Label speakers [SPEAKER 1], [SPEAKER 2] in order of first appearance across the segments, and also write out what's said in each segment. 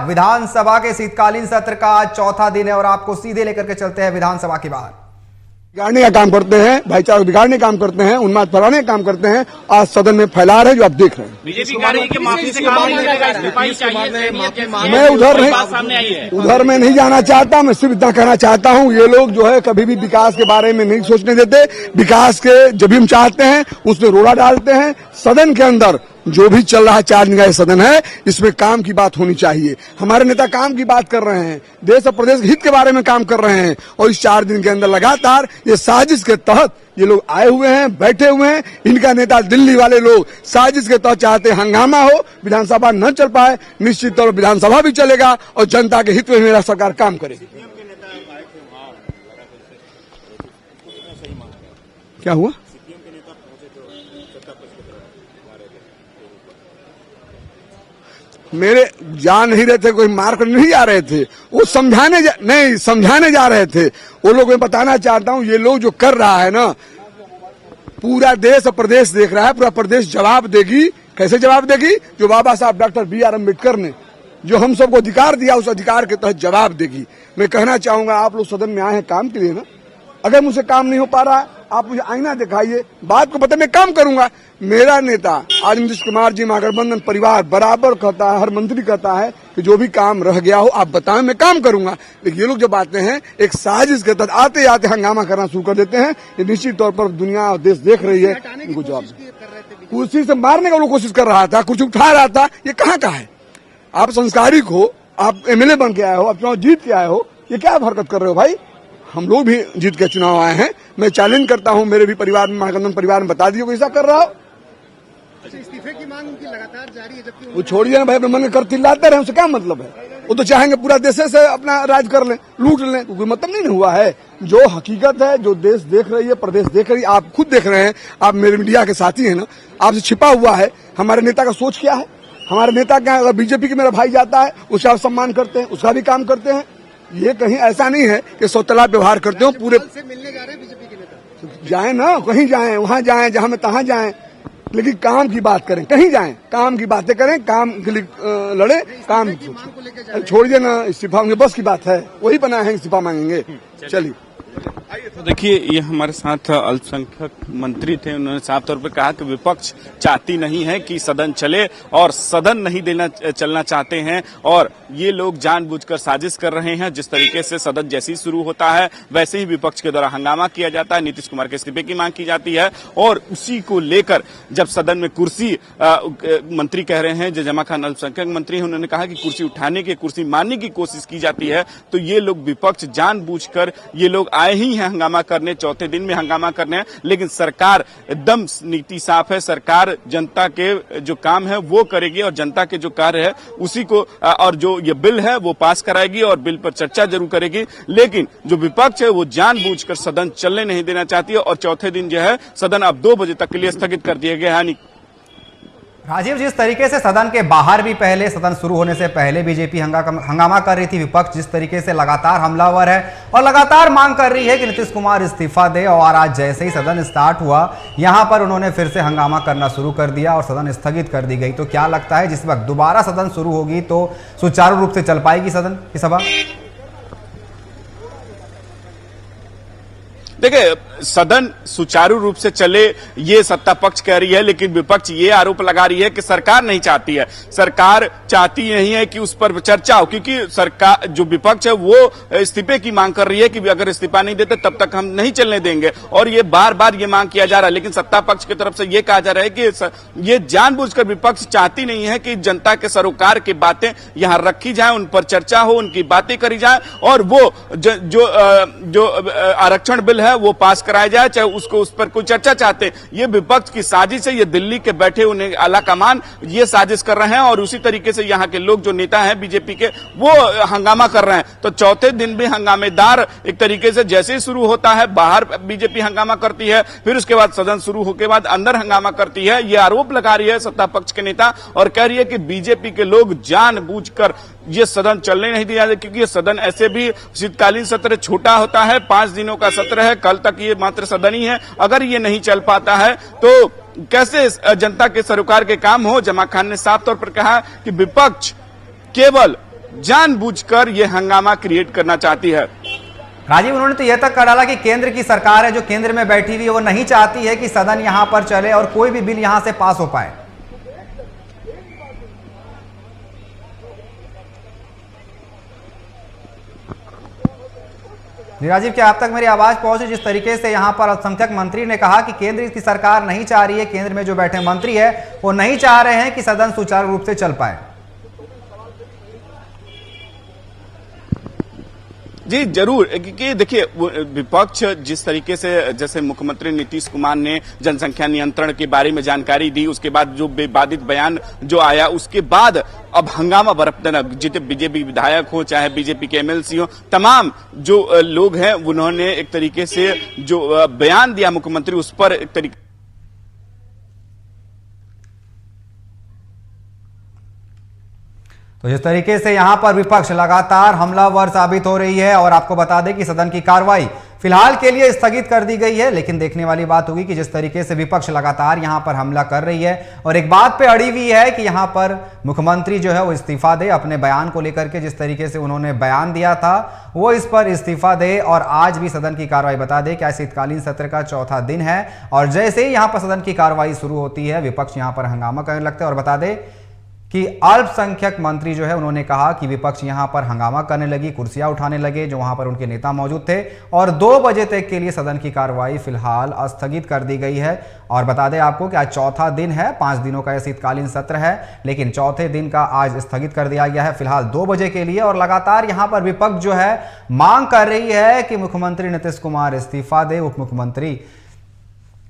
[SPEAKER 1] विधानसभा के शीतकालीन सत्र का आज चौथा दिन है और आपको सीधे लेकर के चलते हैं विधानसभा के बाहर।
[SPEAKER 2] बिगाड़ने का काम करते हैं, भाईचारा बिगाड़ने का काम करते हैं, उन्माद फैलाने का काम करते हैं। आज सदन में फैला रहे जो आप देख रहे हैं।
[SPEAKER 3] बीजेपी कह रही है कि माफी से काम नहीं चलेगा, इस्तीफा चाहिए।
[SPEAKER 2] मैं उधर में नहीं जाना चाहता। मैं सिर्फ इतना कहना चाहता हूं, ये लोग जो है कभी भी विकास के बारे में नहीं सोचने देते। विकास के जब भी हम चाहते हैं उसमें रोड़ा डालते हैं। सदन के अंदर जो भी चल रहा है, 4 दिन का सदन है, इसमें काम की बात होनी चाहिए। हमारे नेता काम की बात कर रहे हैं, देश और प्रदेश के हित के बारे में काम कर रहे हैं और इस 4 दिन के अंदर लगातार ये साजिश के तहत ये लोग आए हुए हैं, बैठे हुए हैं। इनका नेता दिल्ली वाले लोग साजिश के तहत चाहते हंगामा हो, विधानसभा न चल पाए। निश्चित तौर पर विधानसभा भी चलेगा और जनता के हित में मेरा सरकार काम करेगी। क्या हुआ? मेरे जा नहीं रहे थे, कोई मार कर नहीं जा रहे थे, वो समझाने जा रहे थे। वो लोग मैं बताना चाहता हूं, ये लोग जो कर रहा है ना, पूरा देश और प्रदेश देख रहा है। पूरा प्रदेश जवाब देगी। कैसे जवाब देगी? जो बाबा साहब डॉक्टर बी आर अम्बेडकर ने जो हम सबको अधिकार दिया, उस अधिकार के तहत जवाब देगी। मैं कहना चाहूंगा, आप लोग सदन में आए हैं काम के लिए ना। अगर मुझसे काम नहीं हो पा रहा है, आप मुझे आईना दिखाइए, बात को पता, मैं काम करूंगा। मेरा नेता आज नीतीश कुमार जी, महागठबंधन परिवार बराबर कहता है, हर मंत्री कहता है कि जो भी काम रह गया हो आप बताएं, मैं काम करूंगा। लेकिन ये लोग जो बातें हैं, एक साजिश के तहत आते आते हंगामा करना शुरू कर देते हैं। ये निश्चित तौर पर दुनिया और देश देख रही है। इनको जवाब कुर्सी से मारने का वो कोशिश कर रहा था, कुछ उठा रहा था। ये कहाँ का है? आप संस्कारिक हो, आप एमएलए बन के आए हो, आप चुनाव जीत के आए हो, ये क्या हरकत कर रहे हो भाई? हम लोग भी जीत के चुनाव आए हैं। मैं चैलेंज करता हूं, मेरे भी परिवार में, महागठबंधन परिवार में बता दीजिए ऐसा कर रहा हो।
[SPEAKER 4] इस्तीफे की मांग उनकी लगातार जारी है, जबकि
[SPEAKER 2] वो छोड़िए ना भाई, अपने मन में कर चिल्लाते रहे, उससे क्या मतलब है? वो तो चाहेंगे पूरा देश से अपना राज कर लें, लूट लें, कोई मतलब नहीं हुआ है। जो हकीकत है, जो देश देख रही है, प्रदेश देख रही है, आप खुद देख रहे हैं, आप मेरे मीडिया के साथी हैं ना, आपसे छिपा हुआ है हमारे नेता का सोच क्या है। हमारे नेता क्या, अगर बीजेपी के मेरा भाई जाता है उसका आप सम्मान करते हैं, उसका भी काम करते हैं। ये कहीं ऐसा नहीं है कि सौतला व्यवहार करते हो। पूरे
[SPEAKER 4] से मिलने जा रहे हैं बीजेपी के नेता,
[SPEAKER 2] जाए ना, कहीं जाएं, वहां जाएं, जहां में तहां जाएं, लेकिन काम की बात करें। कहीं जाएं, काम की बातें करें, काम के लिए लड़े, काम छोड़िए ना। इस्तीफा उनके बस की बात है, वही बनाए हैं इस्तीफा मांगेंगे। चलिए
[SPEAKER 3] तो देखिए, ये हमारे साथ अल्पसंख्यक मंत्री थे। उन्होंने साफ तौर पर कहा कि विपक्ष चाहती नहीं है कि सदन चले और सदन नहीं चलना चाहते हैं और ये लोग जानबूझकर साजिश कर रहे हैं। जिस तरीके से सदन जैसे ही शुरू होता है वैसे ही विपक्ष के द्वारा हंगामा किया जाता है, नीतीश कुमार के इस्तीफे की मांग की जाती है और उसी को लेकर जब सदन में कुर्सी मंत्री कह रहे हैं, जो जमा खान अल्पसंख्यक मंत्री हैं, उन्होंने कहा कि कुर्सी उठाने की, कुर्सी मारने की कोशिश की जाती है। तो ये लोग विपक्ष जानबूझकर ये लोग आए ही हैं हंगामा करने, चौथे दिन में हंगामा करने। लेकिन सरकार एकदम नीति साफ है। सरकार जनता के जो काम है वो करेगी और जनता के जो कार्य है उसी को, और जो ये बिल है वो पास कराएगी और बिल पर चर्चा जरूर करेगी। लेकिन जो विपक्ष है वो जानबूझकर सदन चलने नहीं देना चाहती है और चौथे दिन जो है सदन अब 2 बजे तक के लिए स्थगित कर दिया गया है।
[SPEAKER 1] राजीव, जिस तरीके से सदन के बाहर भी पहले, सदन शुरू होने से पहले बीजेपी हंगामा कर रही थी, विपक्ष जिस तरीके से लगातार हमलावर है और लगातार मांग कर रही है कि नीतीश कुमार इस्तीफा दे, और आज जैसे ही सदन स्टार्ट हुआ यहां पर उन्होंने फिर से हंगामा करना शुरू कर दिया और सदन स्थगित कर दी गई। तो क्या लगता है जिस वक्त दोबारा सदन शुरू होगी तो सुचारू रूप से चल पाएगी सदन की सभा?
[SPEAKER 3] देखिए, सदन सुचारू रूप से चले ये सत्ता पक्ष कह रही है, लेकिन विपक्ष ये आरोप लगा रही है कि सरकार नहीं चाहती है। सरकार चाहती नहीं है कि उस पर चर्चा हो, क्योंकि सरकार, जो विपक्ष है वो इस्तीफे की मांग कर रही है कि अगर इस्तीफा नहीं देते तब तक हम नहीं चलने देंगे और ये बार बार ये मांग किया जा रहा है। लेकिन सत्ता पक्ष की तरफ से ये कहा जा रहा है कि ये जानबूझकर विपक्ष चाहती नहीं है कि जनता के सरोकार की बातें यहां रखी जाए, उन पर चर्चा हो, उनकी बातें करी जाए और वो जो आरक्षण बिल है वो पास कराया जाए, चाहे उसको उस पर कोई चर्चा चाहते हैं। ये विपक्ष की साजिश है। ये दिल्ली के बैठे उन्हें आला कमान ये साजिश कर रहे हैं और उसी तरीके से यहाँ के लोग जो नेता हैं बीजेपी के वो हंगामा कर रहे हैं। तो चौथे दिन भी हंगामेदार एक तरीके से जैसे ही शुरू होता है बाहर बीजेपी हंगामा करती है, फिर उसके बाद सदन शुरू होने के बाद अंदर हंगामा करती है। ये आरोप लगा रही है सत्ता पक्ष के नेता और कह रही है कि बीजेपी के लोग जानबूझकर ये सदन चलने नहीं दिया, क्योंकि ये सदन ऐसे भी शीतकालीन सत्र छोटा होता है, 5 दिनों का सत्र है, कल तक ये मात्र सदन ही है। अगर ये नहीं चल पाता है तो कैसे जनता के सरोकार के काम हो। जमा खान ने साफ तौर पर कहा कि विपक्ष केवल जानबूझकर ये हंगामा क्रिएट करना चाहती है।
[SPEAKER 1] राजीव, उन्होंने तो यह तक कर डाला कि केंद्र की सरकार है जो केंद्र में बैठी हुई है वो नहीं चाहती है कि सदन यहां पर चले और कोई भी बिल यहां से पास हो पाए। राजीव, क्या आप तक मेरी आवाज पहुंची? जिस तरीके से यहां पर अल्पसंख्यक मंत्री ने कहा कि केंद्र की सरकार नहीं चाह रही है, केंद्र में जो बैठे मंत्री है वो नहीं चाह रहे हैं कि सदन सुचारू रूप से चल पाए।
[SPEAKER 3] जी जरूर, क्योंकि देखिए विपक्ष जिस तरीके से, जैसे मुख्यमंत्री नीतीश कुमार ने जनसंख्या नियंत्रण के बारे में जानकारी दी, उसके बाद जो विवादित बयान जो आया, उसके बाद अब हंगामा बरपने लगा। जितने बीजेपी विधायक हो चाहे बीजेपी के एमएलसी हो, तमाम जो लोग हैं उन्होंने एक तरीके से जो बयान दिया मुख्यमंत्री, उस पर एक तरीके
[SPEAKER 1] तो जिस तरीके से यहां पर विपक्ष लगातार हमलावर साबित हो रही है और आपको बता दें कि सदन की कार्रवाई फिलहाल के लिए स्थगित कर दी गई है। लेकिन देखने वाली बात होगी कि जिस तरीके से विपक्ष लगातार यहां पर हमला कर रही है और एक बात पे अड़ी हुई है कि यहां पर मुख्यमंत्री जो है वो इस्तीफा दे, अपने बयान को लेकर के जिस तरीके से उन्होंने बयान दिया था वो इस पर इस्तीफा दे। और आज भी सदन की कार्रवाई, बता दें क्या शीतकालीन सत्र का चौथा दिन है और जैसे ही यहां पर सदन की कार्रवाई शुरू होती है विपक्ष यहां पर हंगामा करने लगता है। और बता दें कि अल्पसंख्यक मंत्री जो है उन्होंने कहा कि विपक्ष यहां पर हंगामा करने लगी, कुर्सियां उठाने लगे जो वहां पर उनके नेता मौजूद थे और 2 बजे तक के लिए सदन की कार्रवाई फिलहाल स्थगित कर दी गई है। और बता दें आपको कि आज चौथा दिन है, 5 दिनों का यह शीतकालीन सत्र है, लेकिन चौथे दिन का आज स्थगित कर दिया गया है फिलहाल 2 बजे के लिए। और लगातार यहां पर विपक्ष जो है मांग कर रही है कि मुख्यमंत्री नीतीश कुमार इस्तीफा दे। उप मुख्यमंत्री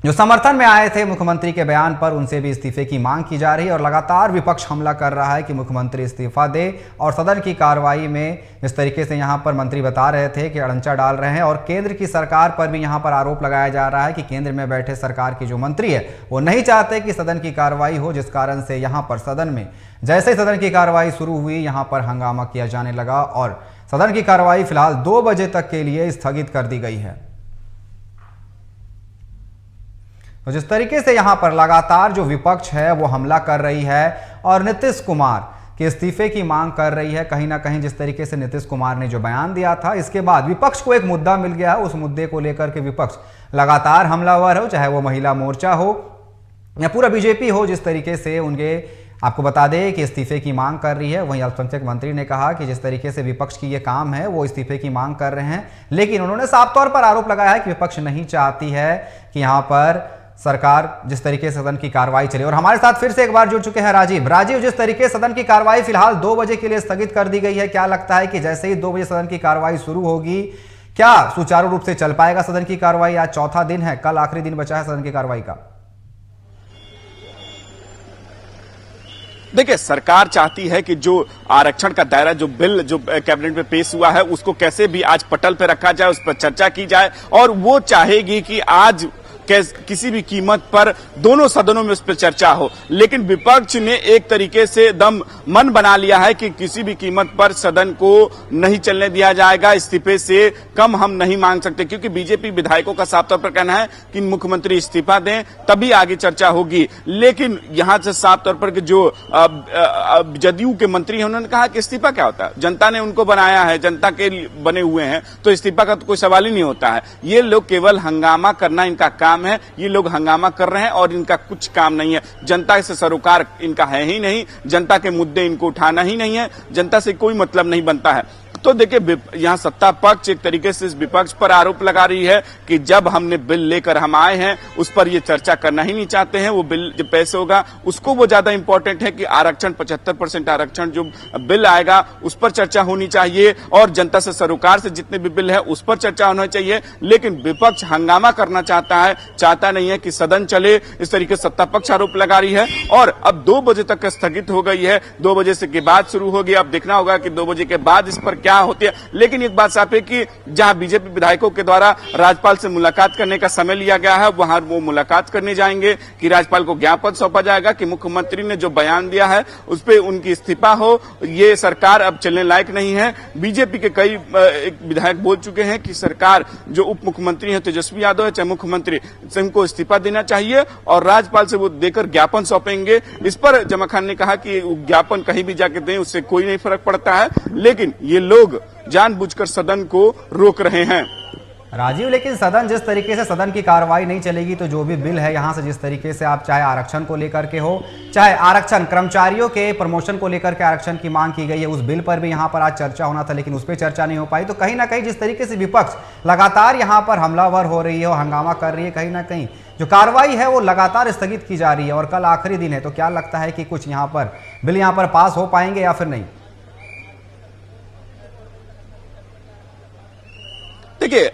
[SPEAKER 1] जो समर्थन में आए थे मुख्यमंत्री के बयान पर, उनसे भी इस्तीफे की मांग की जा रही है और लगातार विपक्ष हमला कर रहा है कि मुख्यमंत्री इस्तीफा दे। और सदन की कार्रवाई में जिस तरीके से यहां पर मंत्री बता रहे थे कि अड़ंचा डाल रहे हैं और केंद्र की सरकार पर भी यहां पर आरोप लगाया जा रहा है कि केंद्र में बैठे सरकार की जो मंत्री है वो नहीं चाहते कि सदन की कार्रवाई हो, जिस कारण से यहां पर सदन में जैसे ही सदन की कार्रवाई शुरू हुई यहां पर हंगामा किया जाने लगा और सदन की कार्रवाई फिलहाल 2 बजे तक के लिए स्थगित कर दी गई है। तो जिस तरीके से यहां पर लगातार जो विपक्ष है वो हमला कर रही है और नीतीश कुमार के इस्तीफे की मांग कर रही है, कहीं ना कहीं जिस तरीके से नीतीश कुमार ने जो बयान दिया था इसके बाद विपक्ष को एक मुद्दा मिल गया है, उस मुद्दे को लेकर के विपक्ष लगातार हमलावर हो, चाहे वो महिला मोर्चा हो या पूरा बीजेपी हो, जिस तरीके से उनके आपको बता दें कि इस्तीफे की मांग कर रही है। वहीं अल्पसंख्यक मंत्री ने कहा कि जिस तरीके से विपक्ष की ये काम है वो इस्तीफे की मांग कर रहे हैं, लेकिन उन्होंने साफ तौर पर आरोप लगाया है कि विपक्ष नहीं चाहती है कि यहां पर सरकार जिस तरीके से सदन की कार्रवाई चले। और हमारे साथ फिर से एक बार जुड़ चुके हैं राजीव, जिस तरीके से सदन की कार्रवाई फिलहाल 2 बजे के लिए स्थगित कर दी गई है, क्या लगता है कि जैसे ही 2 बजे सदन की कार्रवाई शुरू होगी क्या सुचारू रूप से चल पाएगा सदन की कार्रवाई? आज चौथा दिन है, कल आखिरी दिन बचा है सदन की कार्रवाई का।
[SPEAKER 3] देखिए सरकार चाहती है कि जो आरक्षण का दायरा, जो बिल जो कैबिनेट में पेश हुआ है उसको कैसे भी आज पटल पे रखा जाए, उस पर चर्चा की जाए और वो चाहेगी कि आज किसी भी कीमत पर दोनों सदनों में उस पर चर्चा हो। लेकिन विपक्ष ने एक तरीके से दम मन बना लिया है कि किसी भी कीमत पर सदन को नहीं चलने दिया जाएगा, इस्तीफे से कम हम नहीं मांग सकते, क्योंकि बीजेपी विधायकों का साफ तौर पर कहना है कि मुख्यमंत्री इस्तीफा दें तभी आगे चर्चा होगी। लेकिन यहां से साफ तौर पर जो जदयू के मंत्री हैं उन्होंने कहा कि इस्तीफा क्या होता है, जनता ने उनको बनाया है, जनता के बने हुए हैं, तो इस्तीफा का तो कोई सवाल ही नहीं होता है। ये लोग केवल हंगामा करना इनका काम है, ये लोग हंगामा कर रहे हैं और इनका कुछ काम नहीं है। जनता से सरोकार इनका है ही नहीं, जनता के मुद्दे इनको उठाना ही नहीं है, जनता से कोई मतलब नहीं बनता है। तो देखिए यहां सत्ता पक्ष एक तरीके से इस विपक्ष पर आरोप लगा रही है कि जब हमने बिल लेकर हम आए हैं उस पर ये चर्चा करना ही नहीं चाहते हैं। वो बिल जब पैसे होगा उसको वो ज्यादा इंपॉर्टेंट है कि आरक्षण 75% आरक्षण जो बिल आएगा उस पर चर्चा होनी चाहिए और जनता से सरोकार से जितने भी बिल है उस पर चर्चा होना चाहिए। लेकिन विपक्ष हंगामा करना चाहता है, चाहता नहीं है कि सदन चले, इस तरीके से सत्ता पक्ष आरोप लगा रही है और अब 2 बजे तक स्थगित हो गई है। 2 बजे से के बाद शुरू होगी, अब देखना होगा कि 2 बजे के बाद इस पर क्या यहाँ होती है। लेकिन एक बात साफ है कि जहां बीजेपी विधायकों के द्वारा राज्यपाल से मुलाकात करने का समय लिया गया है, वहां वो मुलाकात करने जाएंगे कि राज्यपाल को ज्ञापन सौंपा जाएगा कि मुख्यमंत्री ने जो बयान दिया है उस पर उनकी इस्तीफा हो, ये सरकार अब चलने लायक नहीं है। बीजेपी के कई विधायक बोल चुके हैं कि सरकार जो उप मुख्यमंत्री है तेजस्वी यादव है चाहे मुख्यमंत्री, उनको इस्तीफा देना चाहिए और राज्यपाल से वो देकर ज्ञापन सौंपेंगे। इस पर जमा खान ने कहा कि ज्ञापन कहीं भी जाके दें उससे कोई नहीं फर्क पड़ता है, लेकिन ये लोग जानबूझकर सदन को रोक रहे हैं।
[SPEAKER 1] राजीव, लेकिन सदन जिस तरीके से सदन की कार्रवाई नहीं चलेगी तो जो भी बिल है यहां से जिस तरीके से आप चाहे आरक्षण को लेकर के हो, चाहे आरक्षण कर्मचारियों के प्रमोशन को लेकर के आरक्षण की मांग की गई है, उस बिल पर भी यहां पर आज चर्चा होना था लेकिन उस पर चर्चा नहीं हो पाई। तो कहीं ना कहीं जिस तरीके से विपक्ष लगातार यहां पर हमलावर हो रही है और हंगामा कर रही है, कहीं ना कहीं जो कार्रवाई है वो लगातार स्थगित की जा रही है और कल आखिरी दिन है, तो क्या लगता है कि कुछ यहाँ पर बिल यहाँ पर पास हो पाएंगे या फिर नहीं?
[SPEAKER 3] देखिए,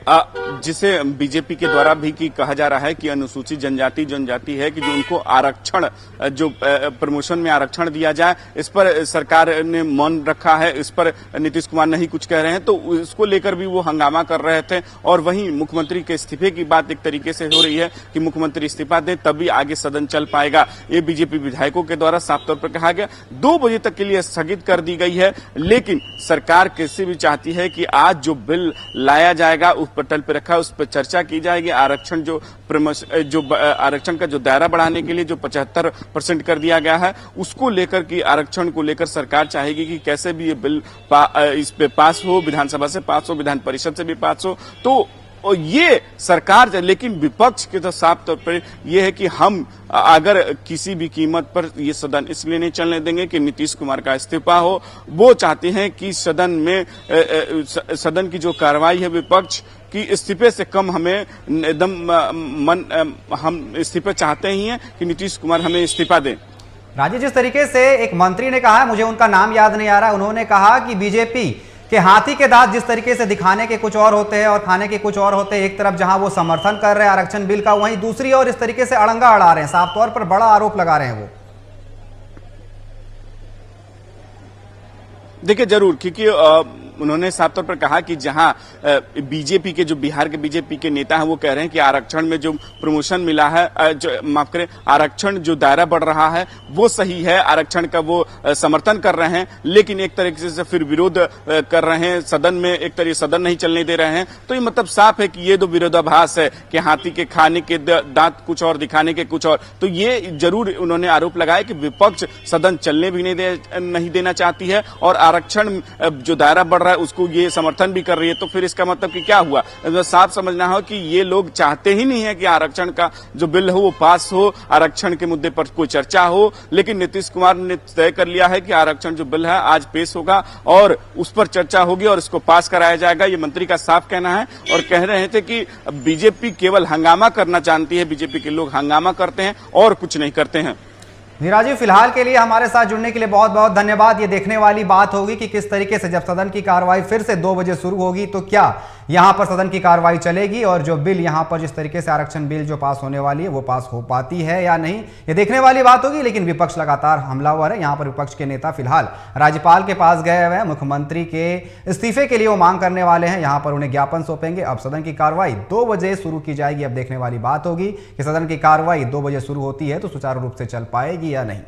[SPEAKER 3] जिसे बीजेपी के द्वारा भी की कहा जा रहा है कि अनुसूचित जनजाति है कि जो उनको आरक्षण, जो प्रमोशन में आरक्षण दिया जाए, इस पर सरकार ने मौन रखा है, इस पर नीतीश कुमार नहीं कुछ कह रहे हैं, तो इसको लेकर भी वो हंगामा कर रहे थे। और वहीं मुख्यमंत्री के इस्तीफे की बात एक तरीके से हो रही है कि मुख्यमंत्री इस्तीफा दें तभी आगे सदन चल पाएगा। ये बीजेपी विधायकों के द्वारा साफ तौर पर कहा गया। 2 बजे तक के लिए स्थगित कर दी गई है, लेकिन सरकार कैसे भी चाहती है कि आज जो बिल लाया जाएगा उस पटल पर रखा, उस पर चर्चा की जाएगी। आरक्षण जो आरक्षण का जो दायरा बढ़ाने के लिए जो 75% कर दिया गया है, उसको लेकर कि आरक्षण को लेकर सरकार चाहेगी कि कैसे भी ये बिल इस पे पास हो, विधानसभा से पास हो, विधान परिषद से भी पास हो। तो और ये सरकार, लेकिन विपक्ष के तो साफ तौर पर यह है कि हम अगर किसी भी कीमत पर ये सदन इसलिए नहीं चलने देंगे कि नीतीश कुमार का इस्तीफा हो। वो चाहते हैं कि सदन में सदन की जो कार्रवाई है विपक्ष की इस्तीफे से कम हमें एकदम हम इस्तीफा चाहते ही हैं कि नीतीश कुमार हमें इस्तीफा दें।
[SPEAKER 1] राजीव, जिस तरीके से एक मंत्री ने कहा, मुझे उनका नाम याद नहीं आ रहा, उन्होंने कहा कि बीजेपी कि हाथी के दांत जिस तरीके से दिखाने के कुछ और होते हैं और खाने के कुछ और होते हैं। एक तरफ जहां वो समर्थन कर रहे हैं आरक्षण बिल का, वहीं दूसरी ओर इस तरीके से अड़ंगा अड़ा रहे हैं, साफ तौर पर बड़ा आरोप लगा रहे हैं वो।
[SPEAKER 3] देखिए, जरूर, क्योंकि उन्होंने साफ तौर पर कहा कि जहां बीजेपी के जो बिहार के बीजेपी के नेता हैं वो कह रहे हैं कि आरक्षण में जो प्रमोशन मिला है, माफ करें, आरक्षण जो दायरा बढ़ रहा है वो सही है, आरक्षण का वो समर्थन कर रहे हैं, लेकिन एक तरीके से फिर विरोध कर रहे हैं, सदन में एक तरीके सदन नहीं चलने दे रहे हैं। तो ये मतलब साफ है कि ये दो विरोधाभास है कि हाथी के खाने के दांत कुछ और, दिखाने के कुछ और। तो ये जरूर उन्होंने आरोप लगाया कि विपक्ष सदन चलने भी नहीं देना चाहती है और आरक्षण जो दायरा बढ़ रहा है उसको ये समर्थन भी कर रही है। तो फिर इसका मतलब कि क्या हुआ? साफ समझना हो कि ये लोग चाहते ही नहीं है कि आरक्षण का जो बिल हो वो पास हो, आरक्षण के मुद्दे पर कोई चर्चा हो। लेकिन नीतीश कुमार ने तय कर लिया है कि आरक्षण जो बिल है आज पेश होगा और उस पर चर्चा होगी और इसको पास कराया जाएगा। ये मंत्री का साफ कहना है और कह रहे थे कि बीजेपी केवल हंगामा करना जानती है, बीजेपी के लोग हंगामा करते हैं और कुछ नहीं करते हैं।
[SPEAKER 1] राजीव, फिलहाल के लिए हमारे साथ जुड़ने के लिए बहुत बहुत धन्यवाद। ये देखने वाली बात होगी कि किस तरीके से जब सदन की कार्रवाई फिर से 2 बजे शुरू होगी तो क्या यहां पर सदन की कार्रवाई चलेगी और जो बिल यहां पर जिस तरीके से आरक्षण बिल जो पास होने वाली है वो पास हो पाती है या नहीं, ये देखने वाली बात होगी। लेकिन विपक्ष लगातार हमलावर है। यहां पर विपक्ष के नेता फिलहाल राज्यपाल के पास गए हुए हैं, मुख्यमंत्री के इस्तीफे के लिए वो मांग करने वाले हैं, यहां पर उन्हें ज्ञापन सौंपेंगे। अब सदन की कार्रवाई 2 बजे शुरू की जाएगी। अब देखने वाली बात होगी कि सदन की कार्रवाई 2 बजे शुरू होती है तो सुचारू रूप से चल पाएगी या नहीं।